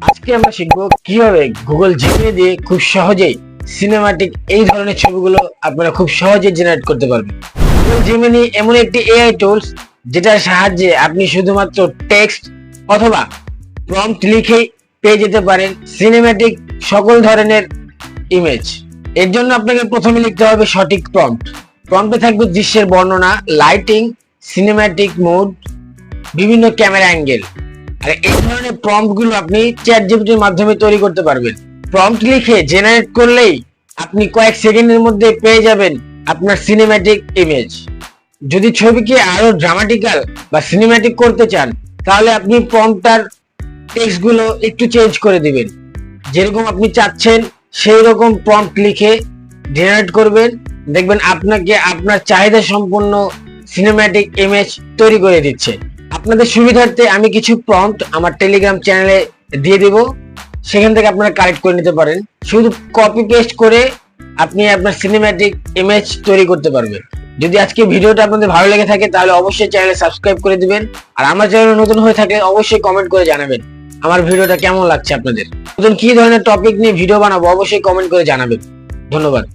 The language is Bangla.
আজকে আমরা শিখবো কিভাবে গুগল জিমিনি দিয়ে খুব সহজেই সিনেমাটিক এই ধরনের ছবিগুলো আপনারা খুব সহজে জেনারেট করতে পারবেন। গুগল জিমিনি এমন একটি এআই টুলস যেটার সাহায্যে আপনি শুধুমাত্র টেক্সট অথবা প্রম্পট লিখেই পেয়ে যেতে পারেন সিনেমাটিক সকল ধরনের ইমেজ। এর জন্য আপনাকে প্রথমে লিখতে হবে সঠিক প্রম্পট। প্রম্পটে থাকবে দৃশ্যের বর্ণনা, লাইটিং, সিনেমাটিক মোড, বিভিন্ন ক্যামেরা অ্যাঙ্গেল। আর এই ধরনের প্রম্পট গুলো আপনি চ্যাট জিপিটির মাধ্যমে তৈরি করতে পারবেন। প্রম্পট লিখে জেনারেট করলেই আপনি কয়েক সেকেন্ডের মধ্যে পেয়ে যাবেন আপনার সিনেম্যাটিক ইমেজ। যদি ছবিকে আরো ড্রামাটিক্যাল বা সিনেম্যাটিক করতে চান তাহলে আপনি প্রম্পটটার টেক্সট গুলো একটু চেঞ্জ করে দিবেন, যেরকম আপনি চাচ্ছেন সেই রকম প্রম্পট লিখে জেনারেট করবেন, দেখবেন আপনাকে আপনার চাহিদা সম্পন্ন সিনেম্যাটিক ইমেজ তৈরি করে দিচ্ছে। আপনাদের সুবিধার্থে আমি কিছু প্রম্পট আমার টেলিগ্রাম চ্যানেলে দিয়ে দেব, সেখান থেকে আপনারা কালেক্ট করে নিতে পারেন। শুধু কপি পেস্ট করে আপনি আপনার সিনেম্যাটিক ইমেজ তৈরি করতে পারবেন। যদি আজকে ভিডিওটা আপনাদের ভালো লেগে থাকে তাহলে অবশ্যই চ্যানেলে সাবস্ক্রাইব করে দিবেন, আর আমার চ্যানেলে নতুন হয়ে থাকলে অবশ্যই কমেন্ট করে জানাবেন আমার ভিডিওটা কেমন লাগছে আপনাদের। নতুন কি ধরনের টপিক নিয়ে ভিডিও বানাবো অবশ্যই কমেন্ট করে জানাবেন। ধন্যবাদ।